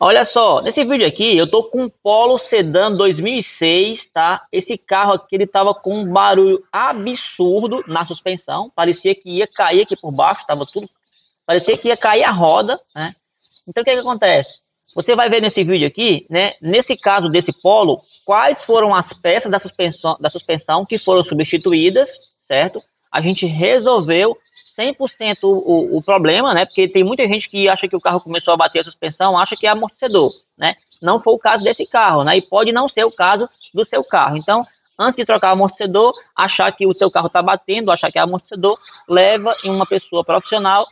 Olha só, nesse vídeo aqui eu tô com um Polo Sedan 2006, tá? Esse carro aqui ele tava com um barulho absurdo na suspensão, parecia que ia cair aqui por baixo, tava tudo, parecia que ia cair a roda, né? Então o que que acontece? Você vai ver nesse vídeo aqui, né? Nesse caso desse Polo, quais foram as peças da suspensão que foram substituídas, certo? A gente resolveu 100% o problema, né? Porque tem muita gente que acha que o carro começou a bater a suspensão, acha que é amortecedor, né? Não foi o caso desse carro, né? E pode não ser o caso do seu carro. Então, antes de trocar o amortecedor, achar que o seu carro está batendo, achar que é amortecedor, leva em uma pessoa profissional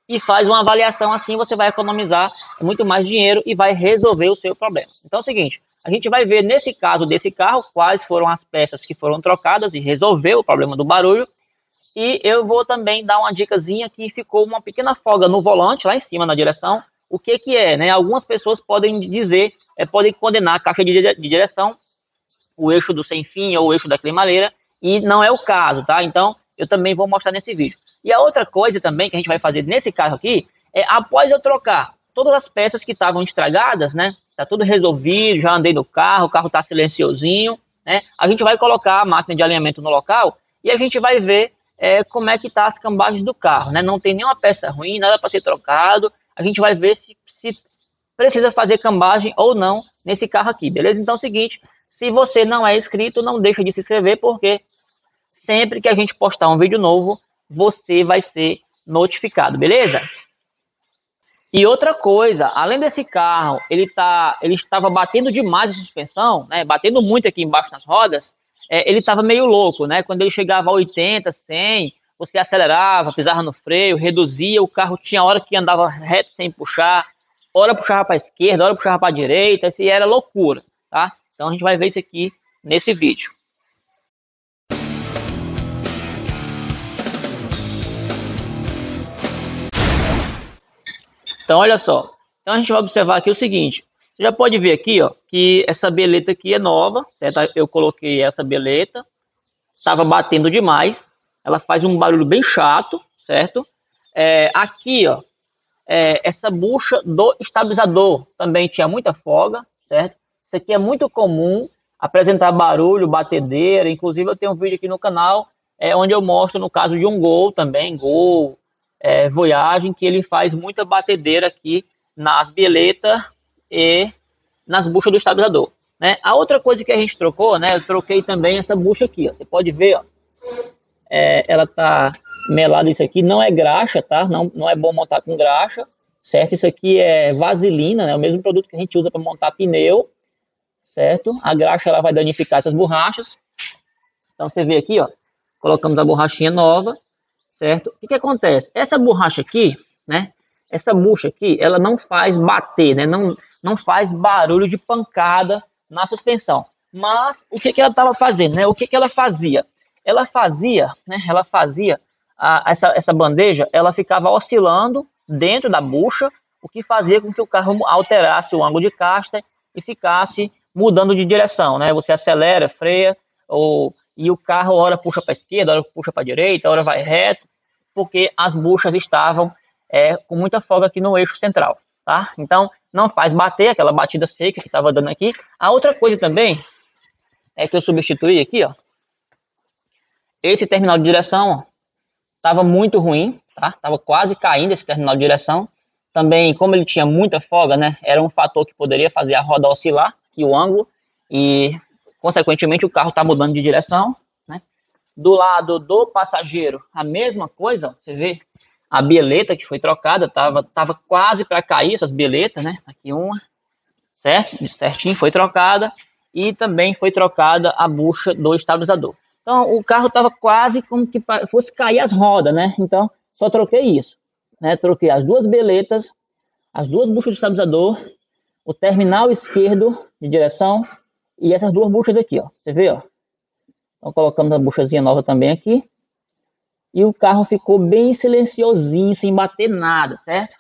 e faz uma avaliação. Assim você vai economizar muito mais dinheiro e vai resolver o seu problema. Então é o seguinte, a gente vai ver nesse caso desse carro quais foram as peças que foram trocadas e resolveu o problema do barulho. E eu vou também dar uma dicasinha que ficou uma pequena folga no volante, lá em cima na direção. O que que é, né? Algumas pessoas podem dizer, podem condenar a caixa de direção, o eixo do sem fim ou o eixo da cremaleira, e não é o caso, tá? Então, eu também vou mostrar nesse vídeo. E a outra coisa também que a gente vai fazer nesse carro aqui, após eu trocar todas as peças que estavam estragadas, né? Tá tudo resolvido, já andei no carro, o carro tá silenciosinho, né? A gente vai colocar a máquina de alinhamento no local e a gente vai ver como é que tá as cambagens do carro, né? Não tem nenhuma peça ruim, nada para ser trocado. A gente vai ver se precisa fazer cambagem ou não nesse carro aqui, beleza? Então é o seguinte, se você não é inscrito, não deixa de se inscrever, porque sempre que a gente postar um vídeo novo, você vai ser notificado, beleza? E outra coisa, além desse carro, ele estava batendo demais a suspensão, né? Batendo muito aqui embaixo nas rodas. Ele estava meio louco, né? Quando ele chegava a 80, 100, você acelerava, pisava no freio, reduzia, o carro tinha hora que andava reto sem puxar, hora puxava para a esquerda, hora puxava para a direita, isso era loucura, tá? Então a gente vai ver isso aqui nesse vídeo. Então olha só, então a gente vai observar aqui o seguinte, você já pode ver aqui, ó, que essa beleta aqui é nova, certo? Eu coloquei essa beleta, estava batendo demais, ela faz um barulho bem chato, certo? Aqui, ó, essa bucha do estabilizador também tinha muita folga, certo? Isso aqui é muito comum, apresentar barulho, batedeira. Inclusive eu tenho um vídeo aqui no canal onde eu mostro no caso de um Gol também, Gol, Voyage, que ele faz muita batedeira aqui nas bieletas e nas buchas do estabilizador, né? A outra coisa que a gente trocou, né? Eu troquei também essa bucha aqui, ó. Você pode ver, ó, ela tá melada. Isso aqui não é graxa, tá? Não é bom montar com graxa, certo? Isso aqui é vaselina, né? O mesmo produto que a gente usa para montar pneu, certo? A graxa ela vai danificar essas borrachas. Então você vê aqui, ó, colocamos a borrachinha nova, certo? O que acontece? Essa borracha aqui, né? Essa bucha aqui, ela não faz bater, né? Não faz barulho de pancada na suspensão. Mas o que ela estava fazendo, né? O que ela fazia? Ela fazia, né? Ela fazia essa bandeja, ela ficava oscilando dentro da bucha, o que fazia com que o carro alterasse o ângulo de casta e ficasse mudando de direção, né? Você acelera, freia, e o carro hora puxa para a esquerda, hora puxa para a direita, hora vai reto, porque as buchas estavam com muita folga aqui no eixo central, tá? Então, não faz bater aquela batida seca que estava dando aqui. A outra coisa também que eu substituí aqui, ó, esse terminal de direção estava muito ruim, tá? Tava quase caindo esse terminal de direção. Também, como ele tinha muita folga, né? Era um fator que poderia fazer a roda oscilar e o ângulo, e consequentemente o carro está mudando de direção, né? Do lado do passageiro, a mesma coisa, ó, você vê a bieleta que foi trocada, tava quase para cair essas bieletas, né? Aqui uma, certo? Certinho, foi trocada, e também foi trocada a bucha do estabilizador. Então o carro estava quase como que fosse cair as rodas, né? Então só troquei isso, né? Troquei as duas bieletas, as duas buchas do estabilizador, o terminal esquerdo de direção e essas duas buchas aqui, ó. Você vê, ó. Então colocamos a buchazinha nova também aqui. E o carro ficou bem silenciosinho, sem bater nada, certo?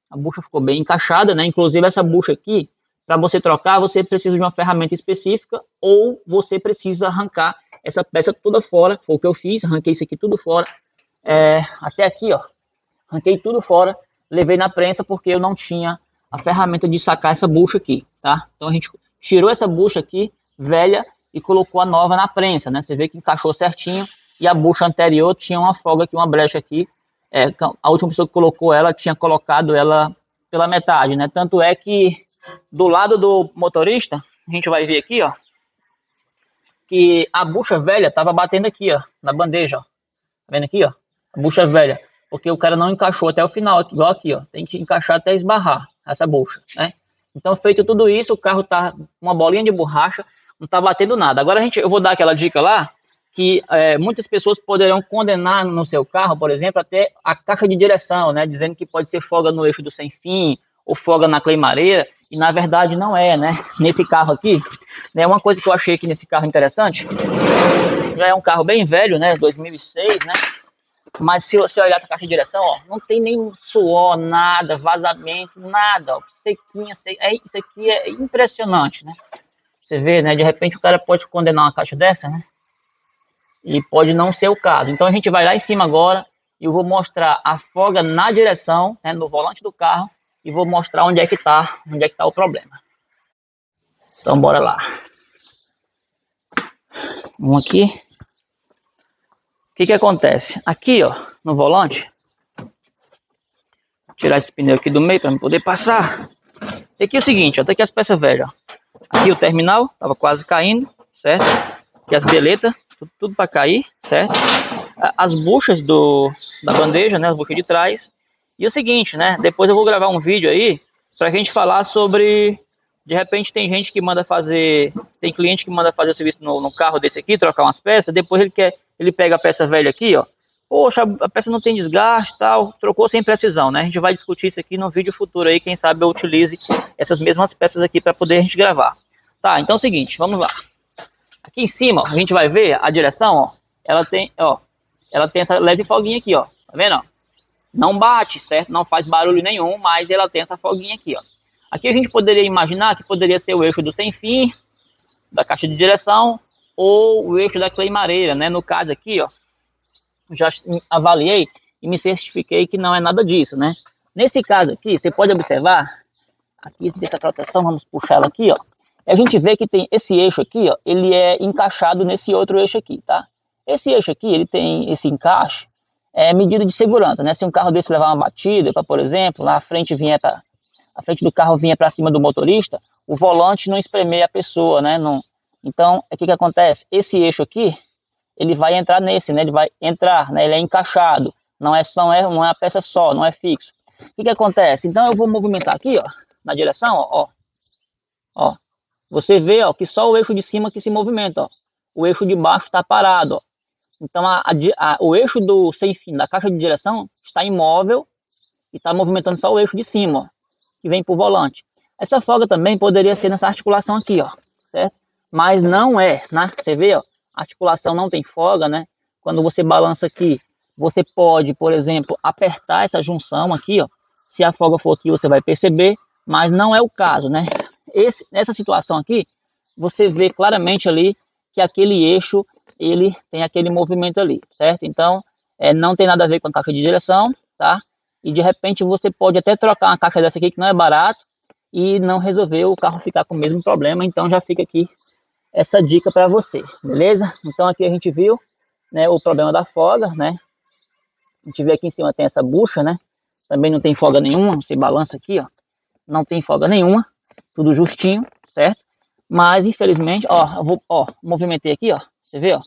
A bucha ficou bem encaixada, né? Inclusive essa bucha aqui, para você trocar, você precisa de uma ferramenta específica ou você precisa arrancar essa peça toda fora. Foi o que eu fiz, arranquei isso aqui tudo fora. Até aqui, ó. Arranquei tudo fora, levei na prensa porque eu não tinha a ferramenta de sacar essa bucha aqui, tá? Então a gente tirou essa bucha aqui, velha, e colocou a nova na prensa, né? Você vê que encaixou certinho, e a bucha anterior tinha uma folga aqui, uma brecha aqui. A última pessoa que colocou ela tinha colocado ela pela metade, né? Tanto é que do lado do motorista, a gente vai ver aqui, ó, que a bucha velha estava batendo aqui, ó, na bandeja, ó. Tá vendo aqui, ó? A bucha velha. Porque o cara não encaixou até o final, igual aqui, ó. Tem que encaixar até esbarrar essa bucha, né? Então, feito tudo isso, o carro tá uma bolinha de borracha, não tá batendo nada. Agora eu vou dar aquela dica lá, que muitas pessoas poderão condenar no seu carro, por exemplo, até a caixa de direção, né? Dizendo que pode ser folga no eixo do sem fim, ou folga na cleimareira, e na verdade não é, né? Nesse carro aqui, né? Uma coisa que eu achei aqui nesse carro interessante, já é um carro bem velho, né? 2006, né? Mas se você olhar para a caixa de direção, ó, não tem nenhum suor, nada, vazamento, nada, ó, sequinha, isso aqui é impressionante, né? Você vê, né? De repente o cara pode condenar uma caixa dessa, né? E pode não ser o caso. Então a gente vai lá em cima agora e eu vou mostrar a folga na direção, né, no volante do carro, e vou mostrar onde é que tá o problema. Então bora lá. Vamos aqui. O que acontece? Aqui, ó, no volante, vou tirar esse pneu aqui do meio para poder passar. E aqui é o seguinte, ó, tá aqui as peças velhas, ó. Aqui o terminal tava quase caindo, certo? Aqui as beletas, tudo para cair, certo? As buchas da bandeja, né, as buchas de trás. E o seguinte, né, depois eu vou gravar um vídeo aí pra gente falar sobre, de repente tem gente que manda fazer, tem cliente que manda fazer o serviço no carro desse aqui, trocar umas peças, depois ele pega a peça velha aqui, ó, poxa, a peça não tem desgaste, tal, trocou sem precisão, né? A gente vai discutir isso aqui no vídeo futuro aí, quem sabe eu utilize essas mesmas peças aqui para poder a gente gravar. Tá, então é o seguinte, vamos lá. Aqui em cima, ó, a gente vai ver a direção, ó, ela tem essa leve folguinha aqui, ó, tá vendo, ó? Não bate, certo? Não faz barulho nenhum, mas ela tem essa folguinha aqui, ó. Aqui a gente poderia imaginar que poderia ser o eixo do sem fim, da caixa de direção, ou o eixo da cleimareira, né? No caso aqui, ó, já avaliei e me certifiquei que não é nada disso, né? Nesse caso aqui, você pode observar, aqui dessa proteção, vamos puxar ela aqui, ó. A gente vê que tem esse eixo aqui, ó, ele é encaixado nesse outro eixo aqui, tá? Esse eixo aqui, ele tem esse encaixe, medida de segurança, né? Se um carro desse levar uma batida, por exemplo, lá a frente do carro vinha para cima do motorista, o volante não espremer a pessoa, né? Não. Então, o que acontece? Esse eixo aqui, ele vai entrar nesse, né? Ele vai entrar, né? Ele é encaixado, não é uma peça só, não é fixo. O que acontece? Então eu vou movimentar aqui, ó, na direção, ó. Você vê, ó, que só o eixo de cima que se movimenta, ó. O eixo de baixo está parado, ó. Então o eixo do sem fim da caixa de direção está imóvel e está movimentando só o eixo de cima, ó, que vem para o volante. Essa folga também poderia ser nessa articulação aqui, ó, certo? Mas não é, né? Você vê, ó, a articulação não tem folga, né? Quando você balança aqui, você pode, por exemplo, apertar essa junção aqui, ó. Se a folga for aqui, você vai perceber, mas não é o caso, né? Nessa situação aqui, você vê claramente ali que aquele eixo, ele tem aquele movimento ali, certo? Então, não tem nada a ver com a caixa de direção, tá? E de repente você pode até trocar uma caixa dessa aqui que não é barato e não resolver o carro ficar com o mesmo problema. Então já fica aqui essa dica para você, beleza? Então aqui a gente viu, né, o problema da folga, né? A gente vê aqui em cima tem essa bucha, né? Também não tem folga nenhuma, você balança aqui, ó. Não tem folga nenhuma, tudo justinho, certo? Mas infelizmente, movimentei aqui, ó. Você vê, ó.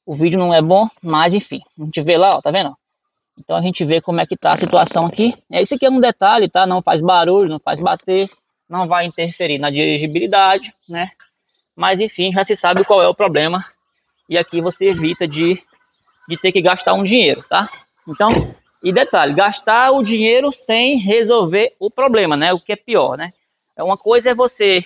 O vídeo não é bom, mas enfim, a gente vê lá, ó, tá vendo? Então a gente vê como é que tá a situação aqui. Esse aqui é um detalhe, tá? Não faz barulho, não faz bater, não vai interferir na dirigibilidade, né? Mas enfim, já se sabe qual é o problema. E aqui você evita de ter que gastar um dinheiro, tá? Então, e detalhe, gastar o dinheiro sem resolver o problema, né? O que é pior, né? Uma coisa é você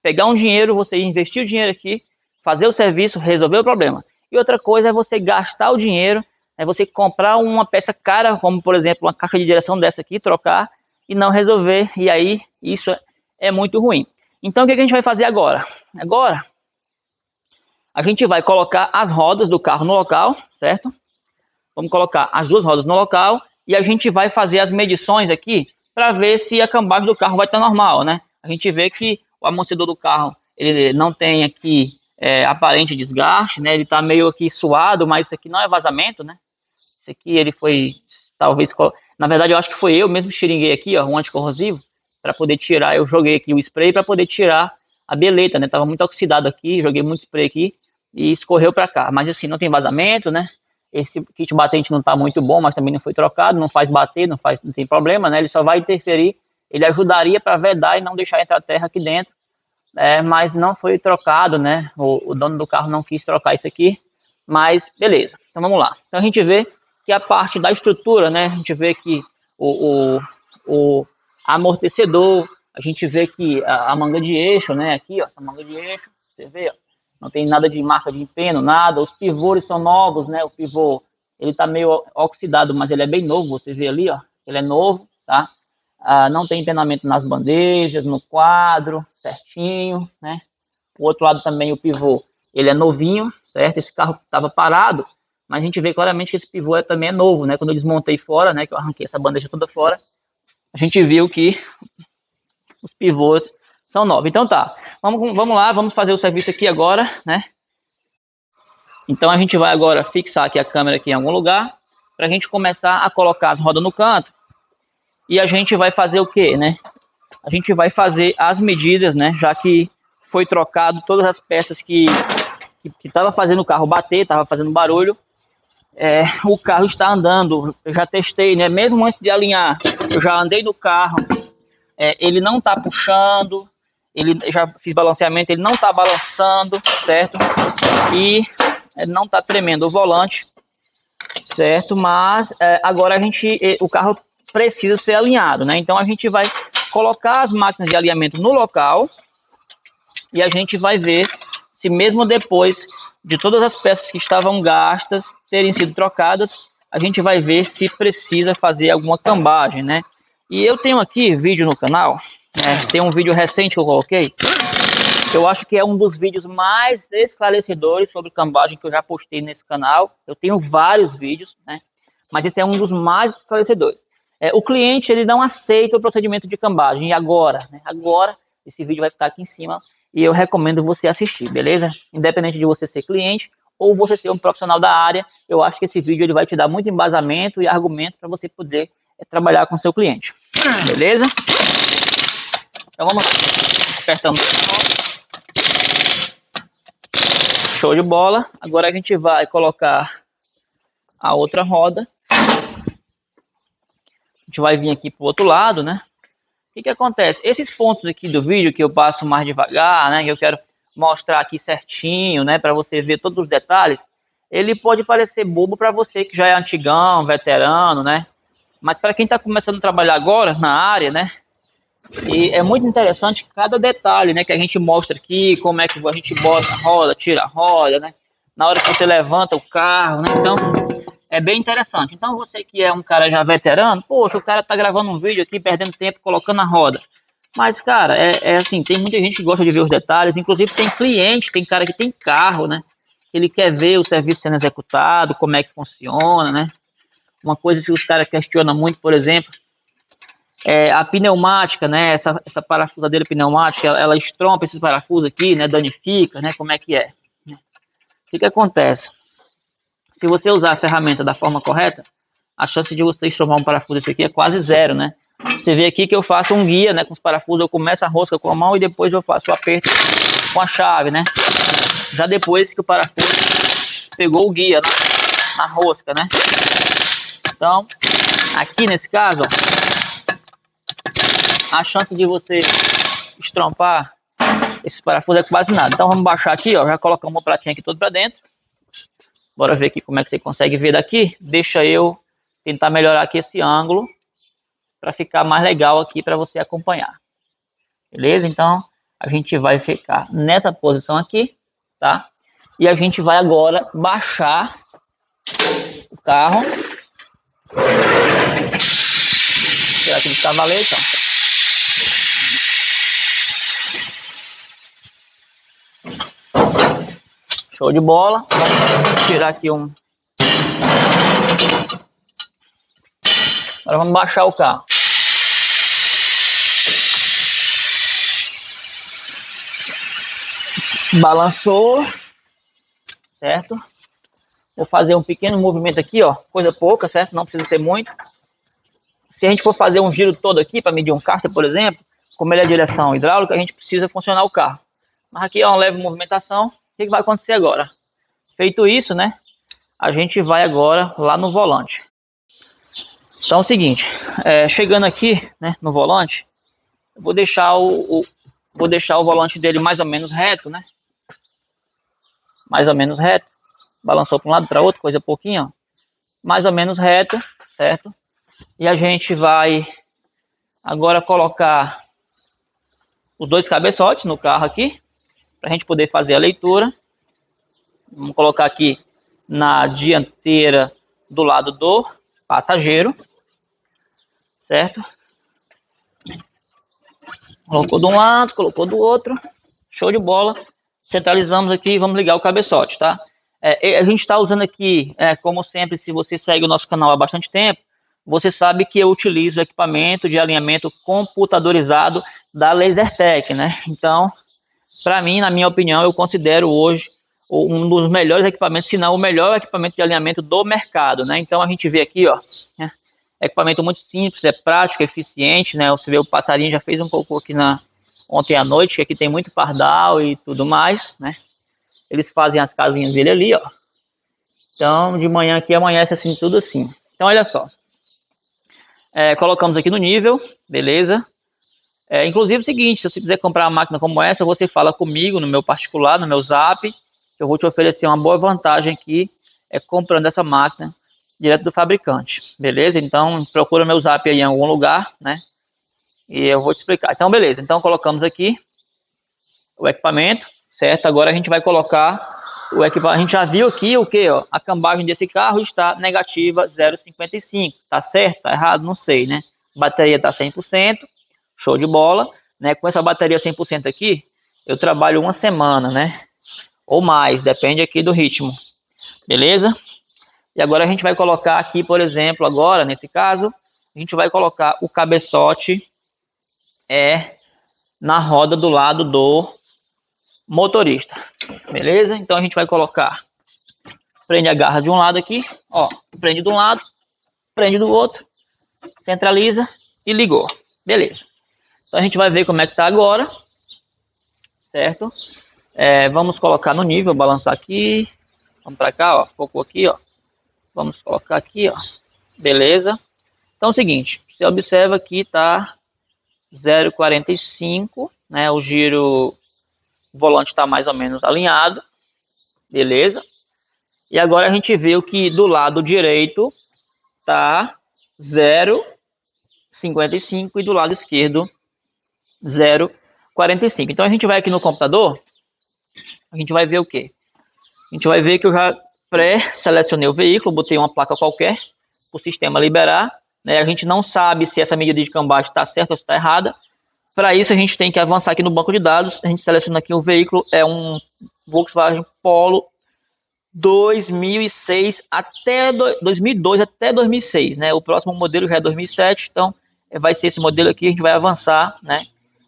pegar um dinheiro, você investir o dinheiro aqui, fazer o serviço, resolver o problema. E outra coisa é você gastar o dinheiro, é você comprar uma peça cara, como por exemplo uma caixa de direção dessa aqui, trocar e não resolver. E aí isso é muito ruim. Então o que a gente vai fazer agora? Agora a gente vai colocar as rodas do carro no local, certo? Vamos colocar as duas rodas no local e a gente vai fazer as medições aqui para ver se a cambagem do carro vai estar normal, né? A gente vê que o amortecedor do carro ele não tem aqui aparente desgaste, né? Ele está meio aqui suado, mas isso aqui não é vazamento, né? Isso aqui ele foi, talvez, na verdade eu acho que foi eu mesmo xeringuei aqui, ó, um anticorrosivo, para poder tirar, eu joguei aqui o spray para poder tirar a beleta, né? Tava muito oxidado aqui, joguei muito spray aqui e escorreu para cá. Mas assim, não tem vazamento, né? Esse kit batente não está muito bom, mas também não foi trocado, não faz bater, não tem problema, né? Ele só vai interferir, ele ajudaria para vedar e não deixar entrar terra aqui dentro, mas não foi trocado, né? O dono do carro não quis trocar isso aqui, mas beleza. Então vamos lá. Então a gente vê que a parte da estrutura, né? A gente vê que o amortecedor, a gente vê que a manga de eixo, né? Aqui, ó, essa manga de eixo, você vê, ó, não tem nada de marca de empeno, nada. Os pivôs são novos, né? O pivô, ele tá meio oxidado, mas ele é bem novo, você vê ali, ó, ele é novo, tá? Não tem empenamento nas bandejas, no quadro, certinho, né? O outro lado também, o pivô, ele é novinho, certo? Esse carro estava parado, mas a gente vê claramente que esse pivô também é novo, né? Quando eu desmontei fora, né? Que eu arranquei essa bandeja toda fora, a gente viu que os pivôs são novos. Então tá, vamos lá, vamos fazer o serviço aqui agora, né? Então a gente vai agora fixar aqui a câmera aqui em algum lugar, para a gente começar a colocar as rodas no canto. E a gente vai fazer o que, né? A gente vai fazer as medidas, né? Já que foi trocado todas as peças que estava fazendo o carro bater, estava fazendo barulho. O carro está andando, eu já testei, né? Mesmo antes de alinhar, eu já andei no carro. Ele não está puxando, ele já fiz balanceamento, ele não está balançando, certo? E não está tremendo o volante, certo? Mas agora o carro precisa ser alinhado, né? Então a gente vai colocar as máquinas de alinhamento no local e a gente vai ver se mesmo depois de todas as peças que estavam gastas terem sido trocadas, a gente vai ver se precisa fazer alguma cambagem, né? E eu tenho aqui vídeo no canal, tem um vídeo recente que eu coloquei, eu acho que é um dos vídeos mais esclarecedores sobre cambagem que eu já postei nesse canal. Eu tenho vários vídeos, né? Mas esse é um dos mais esclarecedores. O cliente, ele não aceita o procedimento de cambagem, e agora, né? Agora, esse vídeo vai ficar aqui em cima, e eu recomendo você assistir, beleza? Independente de você ser cliente, ou você ser um profissional da área, eu acho que esse vídeo ele vai te dar muito embasamento e argumento para você poder trabalhar com seu cliente, beleza? Então vamos lá, apertando. Show de bola. Agora a gente vai colocar a outra roda. A gente vai vir aqui pro outro lado, né? O que acontece? Esses pontos aqui do vídeo que eu passo mais devagar, né? Que eu quero mostrar aqui certinho, né? Para você ver todos os detalhes. Ele pode parecer bobo para você que já é antigão, veterano, né? Mas para quem está começando a trabalhar agora na área, né? E é muito interessante cada detalhe, né? Que a gente mostra aqui, como é que a gente bota a roda, tira a roda, né? Na hora que você levanta o carro, né? Então, é bem interessante. Então, você que é um cara já veterano, poxa, o cara tá gravando um vídeo aqui, perdendo tempo, colocando a roda. Mas, cara, assim, tem muita gente que gosta de ver os detalhes, inclusive tem cliente, tem cara que tem carro, né? Ele quer ver o serviço sendo executado, como é que funciona, né? Uma coisa que os caras questionam muito, por exemplo, a pneumática, né? Essa parafusadeira pneumática, ela estrompa esses parafusos aqui, né? Danifica, né? Como é que é? O que acontece? Se você usar a ferramenta da forma correta, a chance de você estrombar um parafuso desse aqui é quase zero, né? Você vê aqui que eu faço um guia, né? Com os parafusos, eu começo a rosca com a mão e depois eu faço o aperto com a chave, né? Já depois que o parafuso pegou o guia na rosca, né? Então, aqui nesse caso, ó, a chance de você estrompar esse parafuso é quase nada. Então vamos baixar aqui, ó, já colocamos uma pratinha aqui todo para dentro. Bora ver aqui como é que você consegue ver daqui. Deixa eu tentar melhorar aqui esse ângulo para ficar mais legal aqui para você acompanhar. Beleza? Então a gente vai ficar nessa posição aqui, tá? E a gente vai agora baixar o carro. Tirar aqui de cavalete, ó. Show de bola. Vamos tirar aqui um. Agora vamos baixar o carro. Balançou, certo? Vou fazer um pequeno movimento aqui, ó, coisa pouca, certo? Não precisa ser muito. Se a gente for fazer um giro todo aqui para medir um kart, por exemplo, como ele é direção hidráulica, a gente precisa funcionar o carro. Mas aqui é uma leve movimentação. O que vai acontecer agora? Feito isso, né? A gente vai agora lá no volante. Então é o seguinte, chegando aqui, né, no volante, eu vou deixar o volante dele mais ou menos reto, né? Mais ou menos reto. Balançou para um lado, para outro, coisa pouquinho, ó. Mais ou menos reto, certo? E a gente vai agora colocar os dois cabeçotes no carro aqui, para a gente poder fazer a leitura. Vamos colocar aqui na dianteira do lado do passageiro, certo? Colocou de um lado, colocou do outro, show de bola. Centralizamos aqui e vamos ligar o cabeçote, tá? A gente está usando aqui, como sempre, se você segue o nosso canal há bastante tempo, você sabe que eu utilizo equipamento de alinhamento computadorizado da LaserTech, né? Então, para mim, na minha opinião, eu considero hoje um dos melhores equipamentos, se não o melhor equipamento de alinhamento do mercado, né? Então a gente vê aqui, ó, né? Equipamento muito simples, é prático, eficiente, né? Você vê o passarinho já fez um pouco aqui ontem à noite, que aqui tem muito pardal e tudo mais, né? Eles fazem as casinhas dele ali, ó. Então, de manhã aqui amanhece assim, tudo assim. Então, olha só. Colocamos aqui no nível, beleza? Inclusive é o seguinte, se você quiser comprar uma máquina como essa, você fala comigo no meu particular, no meu zap, que eu vou te oferecer uma boa vantagem aqui, comprando essa máquina direto do fabricante, beleza? Então, procura meu zap aí em algum lugar, né? E eu vou te explicar. Então, beleza. Então, colocamos aqui o equipamento, certo? Agora a gente vai colocar o equipamento. A gente já viu aqui o que, ó? A cambagem desse carro está negativa 0,55. Tá certo? Tá errado? Não sei, né? A bateria tá 100%. Show de bola, né? Com essa bateria 100% aqui, eu trabalho uma semana, né? Ou mais, depende aqui do ritmo. Beleza? E agora a gente vai colocar aqui, por exemplo, agora, nesse caso, a gente vai colocar o cabeçote na roda do lado do motorista. Beleza? Então a gente vai colocar, prende a garra de um lado aqui, ó, prende de um lado, prende do outro, centraliza e ligou. Beleza. Então a gente vai ver como é que tá agora, certo? Vamos colocar no nível, balançar aqui, vamos para cá, ó, focou aqui, ó. Vamos colocar aqui, ó, beleza? Então é o seguinte, você observa que tá 0,45, né? O giro, o volante está mais ou menos alinhado, beleza? E agora a gente vê que do lado direito tá 0,55 e do lado esquerdo 0,45. Então a gente vai aqui no computador, a gente vai ver o quê? A gente vai ver que eu já pré-selecionei o veículo, botei uma placa qualquer, para o sistema liberar, né? A gente não sabe se essa medida de cambagem está certa ou se está errada. Para isso a gente tem que avançar aqui no banco de dados, a gente seleciona aqui o veículo, é um Volkswagen Polo 2006 até 2002 até 2006, né? O próximo modelo já é 2007, então vai ser esse modelo aqui, a gente vai avançar, né?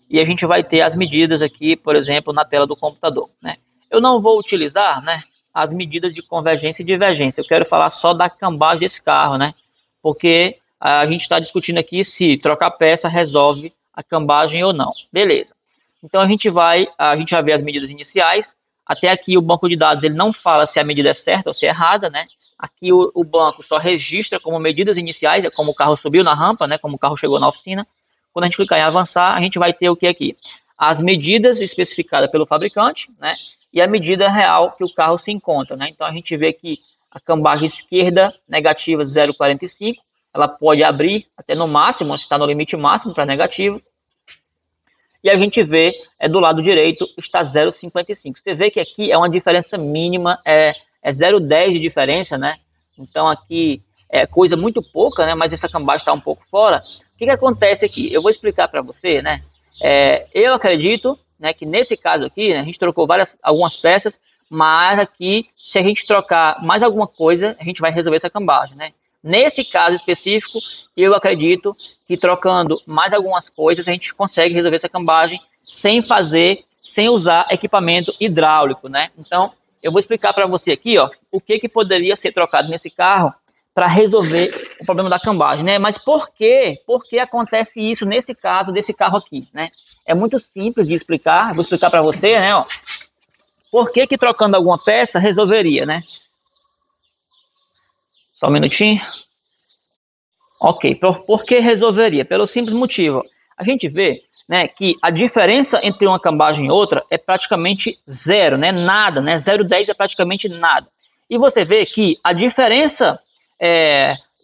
E a gente vai ter as medidas aqui, por exemplo, na tela do computador, né? Eu não vou utilizar, né, as medidas de convergência e divergência, eu quero falar só da cambagem desse carro, né? Porque a gente está discutindo aqui se trocar peça resolve a cambagem ou não. Beleza. Então a gente já vê as medidas iniciais. Até aqui o banco de dados ele não fala se a medida é certa ou se é errada, né? Aqui o banco só registra como medidas iniciais, é como o carro subiu na rampa, né? Como o carro chegou na oficina. Quando a gente clicar em avançar, a gente vai ter o que aqui? As medidas especificadas pelo fabricante, né? E a medida real que o carro se encontra, né? Então a gente vê que a cambagem esquerda negativa 0,45, ela pode abrir até no máximo, está no limite máximo para negativo. E a gente vê, do lado direito, está 0,55. Você vê que aqui é uma diferença mínima, é 0,10 de diferença, né? Então aqui é coisa muito pouca, né? Mas essa cambagem está um pouco fora. O que acontece aqui? Eu vou explicar para você, né? Eu acredito, né, que nesse caso aqui, né, a gente trocou algumas peças, mas aqui, se a gente trocar mais alguma coisa, a gente vai resolver essa cambagem, né? Nesse caso específico, eu acredito que trocando mais algumas coisas, a gente consegue resolver essa cambagem sem fazer sem usar equipamento hidráulico, né? Então, eu vou explicar para você aqui, ó, o que poderia ser trocado nesse carro para resolver o problema da cambagem, né? Mas por quê? Por que acontece isso nesse caso desse carro aqui, né? É muito simples de explicar, vou explicar para você, né, ó. Por que trocando alguma peça resolveria, né? Só um minutinho. Ok, por que resolveria? Pelo simples motivo, a gente vê, né, que a diferença entre uma cambagem e outra é praticamente zero, né? Nada, né? 0,10 é praticamente nada. E você vê que a diferença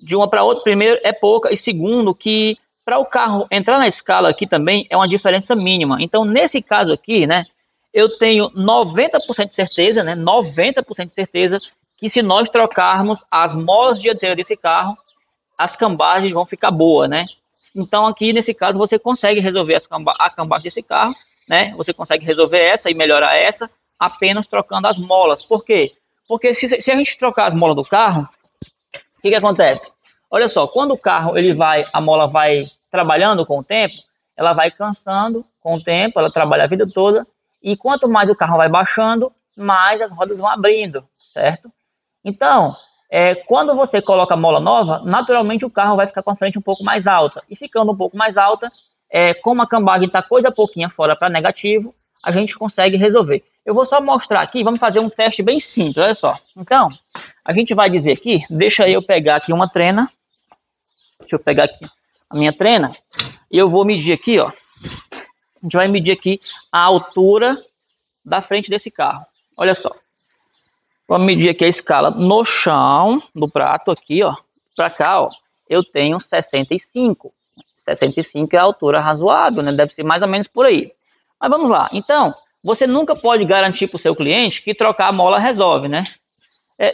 de uma para outra, primeiro, é pouca, e segundo, que para o carro entrar na escala aqui também é uma diferença mínima. Então, nesse caso aqui, né, eu tenho 90% de certeza, né, 90% de certeza que se nós trocarmos as molas dianteiras desse carro, as cambagens vão ficar boas, né? Então, aqui nesse caso, você consegue resolver a cambagem desse carro, né? Você consegue resolver essa e melhorar essa apenas trocando as molas. Por quê? Porque se a gente trocar as molas do carro, o que acontece? Olha só, quando o carro a mola vai trabalhando com o tempo, ela vai cansando com o tempo, ela trabalha a vida toda, e quanto mais o carro vai baixando, mais as rodas vão abrindo, certo? Então, quando você coloca a mola nova, naturalmente o carro vai ficar com a frente um pouco mais alta. E ficando um pouco mais alta, como a cambagem está coisa pouquinha fora para negativo, a gente consegue resolver. Eu vou só mostrar aqui, vamos fazer um teste bem simples, olha só. Então, a gente vai dizer aqui, deixa eu pegar aqui uma trena. Deixa eu pegar aqui a minha trena. E eu vou medir aqui, ó. A gente vai medir aqui a altura da frente desse carro. Olha só. Vamos medir aqui a escala no chão do prato aqui, ó. Para cá, ó, eu tenho 65. 65 é a altura razoável, né? Deve ser mais ou menos por aí. Mas vamos lá. Então, você nunca pode garantir para o seu cliente que trocar a mola resolve, né?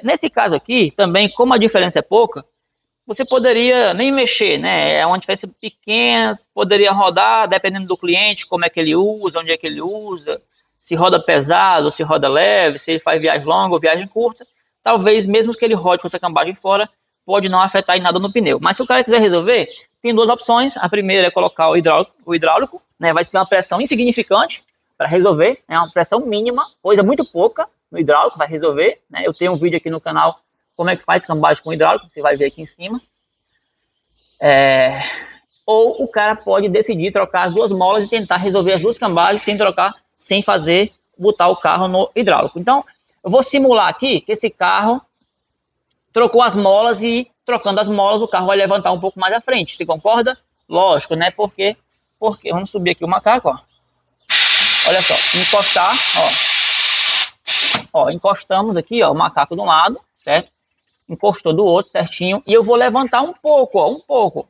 Nesse caso aqui, também, como a diferença é pouca, você poderia nem mexer, né? É uma diferença pequena, poderia rodar, dependendo do cliente, como é que ele usa, onde é que ele usa, se roda pesado, se roda leve, se ele faz viagem longa ou viagem curta. Talvez, mesmo que ele rode com essa cambagem fora, pode não afetar em nada no pneu. Mas se o cara quiser resolver, tem duas opções. A primeira é colocar o hidráulico, né? Vai ser uma pressão insignificante para resolver, é uma pressão mínima, coisa muito pouca no hidráulico, vai resolver, né? Eu tenho um vídeo aqui no canal como é que faz cambagem com hidráulico, você vai ver aqui em cima. Ou o cara pode decidir trocar as duas molas e tentar resolver as duas cambagens sem botar o carro no hidráulico. Então, eu vou simular aqui que esse carro trocou as molas e trocando as molas o carro vai levantar um pouco mais à frente. Você concorda? Lógico, né? Porque vamos subir aqui o macaco, ó. Olha só, encostar, ó. Encostamos aqui, ó, o macaco de um lado, certo? Encostou do outro certinho. E eu vou levantar um pouco, ó, um pouco.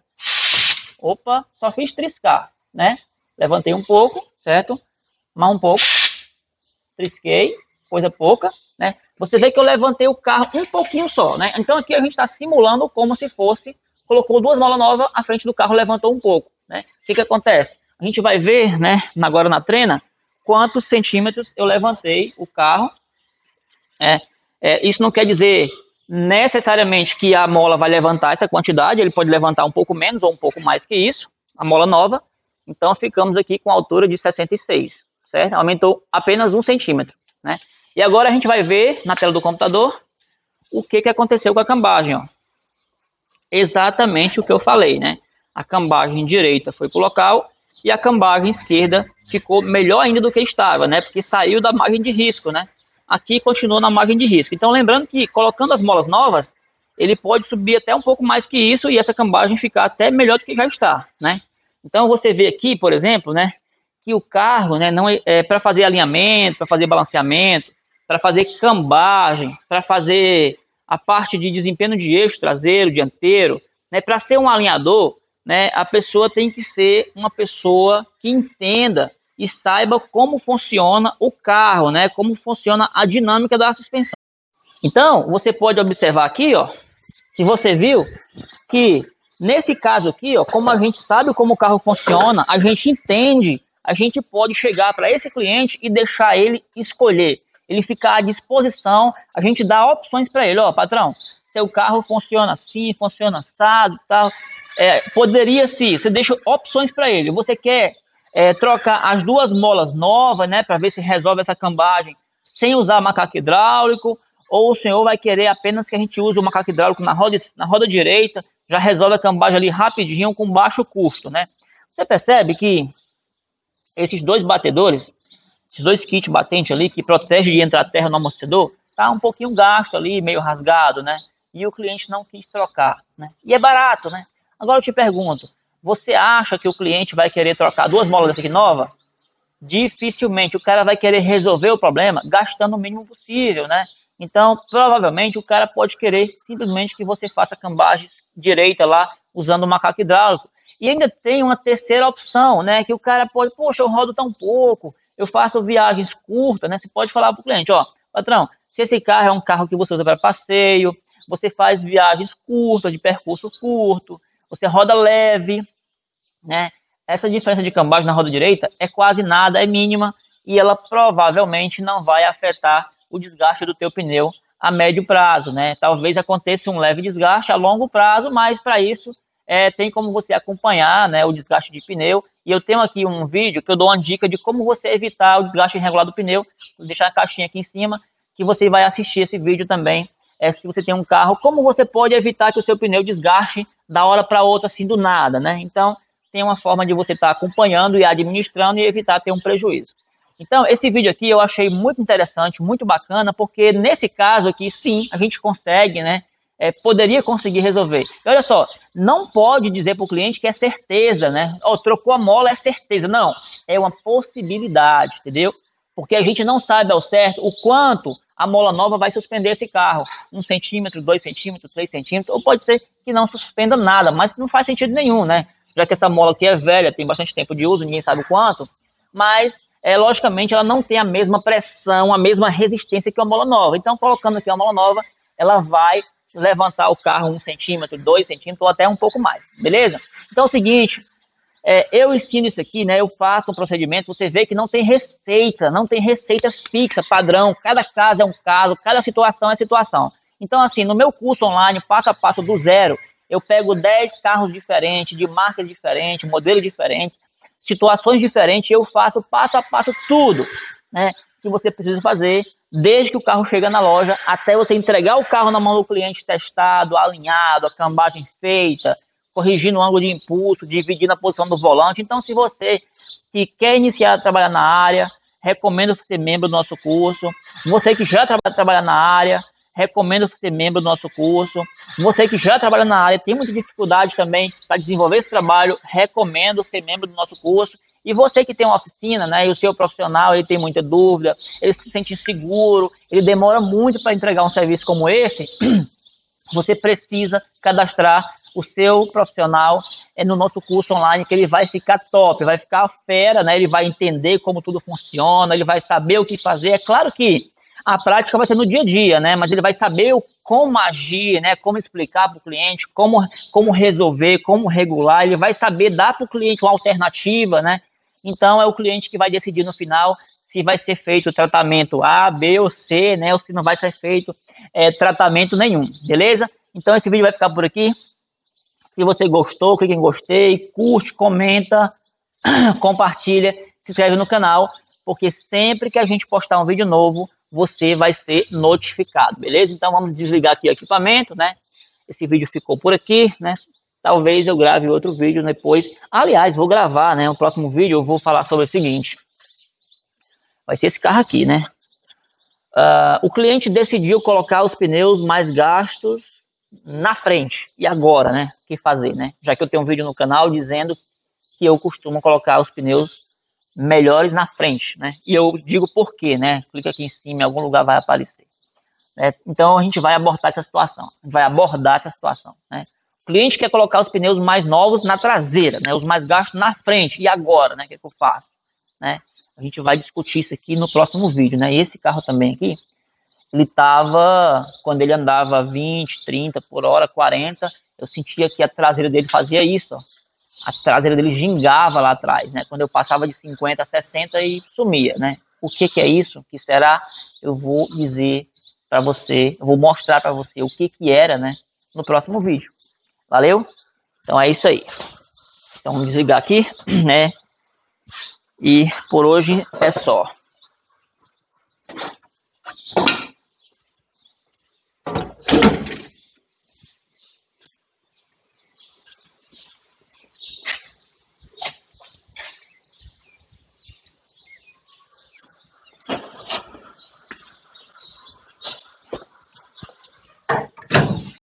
Opa, só fiz triscar, né? Levantei um pouco, certo? Mais um pouco. Trisquei, coisa pouca, né? Você vê que eu levantei o carro um pouquinho só, né? Então aqui a gente está simulando como se fosse, colocou duas molas novas, à frente do carro levantou um pouco, né? O que acontece? A gente vai ver, né, agora na trena, quantos centímetros eu levantei o carro. Isso não quer dizer necessariamente que a mola vai levantar essa quantidade, ele pode levantar um pouco menos ou um pouco mais que isso, a mola nova. Então ficamos aqui com a altura de 66, certo? Aumentou apenas 1 centímetro, né? E agora a gente vai ver na tela do computador o que aconteceu com a cambagem, ó. Exatamente o que eu falei, né? A cambagem direita foi para o local e a cambagem esquerda ficou melhor ainda do que estava, né? Porque saiu da margem de risco, né? Aqui continuou na margem de risco. Então, lembrando que colocando as molas novas, ele pode subir até um pouco mais que isso e essa cambagem ficar até melhor do que já está, né? Então, você vê aqui, por exemplo, né, que o carro, né, não para fazer alinhamento, para fazer balanceamento, para fazer cambagem, para fazer a parte de desempenho de eixo traseiro, dianteiro, né, para ser um alinhador, né, a pessoa tem que ser uma pessoa que entenda e saiba como funciona o carro, né? Como funciona a dinâmica da suspensão. Então, você pode observar aqui, ó, que você viu que nesse caso aqui, ó, como a gente sabe como o carro funciona, a gente entende, a gente pode chegar para esse cliente e deixar ele escolher, ele ficar à disposição, a gente dá opções para ele, ó, patrão, seu carro funciona assim, funciona assado, tal. Poderia sim, você deixa opções para ele. Você quer trocar as duas molas novas, né, para ver se resolve essa cambagem sem usar macaco hidráulico, ou o senhor vai querer apenas que a gente use o macaco hidráulico na roda direita, já resolve a cambagem ali rapidinho com baixo custo, né? Você percebe que esses dois batedores, esses dois kits batentes ali, que protege de entrar terra no amortecedor, tá um pouquinho gasto ali, meio rasgado, né? E o cliente não quis trocar, né? E é barato, né? Agora eu te pergunto, você acha que o cliente vai querer trocar duas molas dessa aqui nova? Dificilmente o cara vai querer resolver o problema gastando o mínimo possível, né? Então, provavelmente, o cara pode querer simplesmente que você faça cambagem direita lá, usando o macaco hidráulico. E ainda tem uma terceira opção, né? Que o cara pode, poxa, eu rodo tão pouco, eu faço viagens curtas, né? Você pode falar para o cliente, ó, patrão, se esse carro é um carro que você usa para passeio, você faz viagens curtas, de percurso curto, você roda leve, né? Essa diferença de cambagem na roda direita é quase nada, é mínima, e ela provavelmente não vai afetar o desgaste do teu pneu a médio prazo, né? Talvez aconteça um leve desgaste a longo prazo, mas para isso tem como você acompanhar, né, o desgaste de pneu. E eu tenho aqui um vídeo que eu dou uma dica de como você evitar o desgaste irregular do pneu. Vou deixar a caixinha aqui em cima, que você vai assistir esse vídeo também. Se você tem um carro, como você pode evitar que o seu pneu desgaste da hora para outra, assim, do nada, né? Então, tem uma forma de você estar acompanhando e administrando e evitar ter um prejuízo. Então, esse vídeo aqui eu achei muito interessante, muito bacana, porque nesse caso aqui, sim, a gente consegue, né? Poderia conseguir resolver. E olha só, não pode dizer para o cliente que é certeza, né? Oh, trocou a mola, é certeza. Não, é uma possibilidade, entendeu? Porque a gente não sabe ao certo o quanto a mola nova vai suspender esse carro. 1 centímetro, 2 centímetros, 3 centímetros, ou pode ser que não suspenda nada, mas não faz sentido nenhum, né? Já que essa mola aqui é velha, tem bastante tempo de uso, ninguém sabe o quanto, mas logicamente ela não tem a mesma pressão, a mesma resistência que uma mola nova. Então, colocando aqui uma mola nova, ela vai levantar o carro 1 centímetro, 2 centímetros ou até um pouco mais, beleza? Então é o seguinte, eu ensino isso aqui, né? Eu faço um procedimento, você vê que não tem receita fixa, padrão, cada caso é um caso, cada situação é situação. Então, assim, no meu curso online, passo a passo do zero, eu pego 10 carros diferentes, de marcas diferentes, modelos diferentes, situações diferentes, eu faço passo a passo tudo, né, que você precisa fazer, desde que o carro chega na loja, até você entregar o carro na mão do cliente testado, alinhado, a cambagem feita, corrigindo o ângulo de impulso, dividindo a posição do volante. Então, se você que quer iniciar a trabalhar na área, recomendo ser membro do nosso curso. Você que já trabalha na área, recomendo ser membro do nosso curso. Você que já trabalha na área, tem muita dificuldade também para desenvolver esse trabalho, recomendo ser membro do nosso curso. E você que tem uma oficina, né, e o seu profissional, ele tem muita dúvida, ele se sente inseguro, ele demora muito para entregar um serviço como esse, você precisa cadastrar o seu profissional no nosso curso online, que ele vai ficar top, vai ficar fera, né? Ele vai entender como tudo funciona, ele vai saber o que fazer. É claro que a prática vai ser no dia a dia, né? Mas ele vai saber como agir, né? Como explicar para o cliente, como resolver, como regular. Ele vai saber dar para o cliente uma alternativa, né? Então, é o cliente que vai decidir no final se vai ser feito o tratamento A, B ou C, né? Ou se não vai ser feito tratamento nenhum, beleza? Então, esse vídeo vai ficar por aqui. Se você gostou, clique em gostei, curte, comenta, compartilha, se inscreve no canal, porque sempre que a gente postar um vídeo novo, você vai ser notificado, beleza? Então vamos desligar aqui o equipamento, né? Esse vídeo ficou por aqui, né? Talvez eu grave outro vídeo depois. Aliás, vou gravar, né? No próximo vídeo eu vou falar sobre o seguinte. Vai ser esse carro aqui, né? O cliente decidiu colocar os pneus mais gastos na frente. E agora, né? O que fazer, né? Já que eu tenho um vídeo no canal dizendo que eu costumo colocar os pneus melhores na frente, né? E eu digo por quê, né? Clica aqui em cima, em algum lugar vai aparecer. Então a gente vai abordar essa situação. Né? O cliente quer colocar os pneus mais novos na traseira, né? Os mais gastos na frente. E agora, né? O que eu faço? Né? A gente vai discutir isso aqui no próximo vídeo, né? E esse carro também aqui, ele tava, quando ele andava 20, 30 por hora, 40, eu sentia que a traseira dele fazia isso, ó. A traseira dele gingava lá atrás, né? Quando eu passava de 50 a 60 e sumia, né? O que é isso? O que será? Eu vou dizer para você, eu vou mostrar para você o que era, né? No próximo vídeo. Valeu? Então é isso aí. Então vamos desligar aqui, né? E por hoje é só.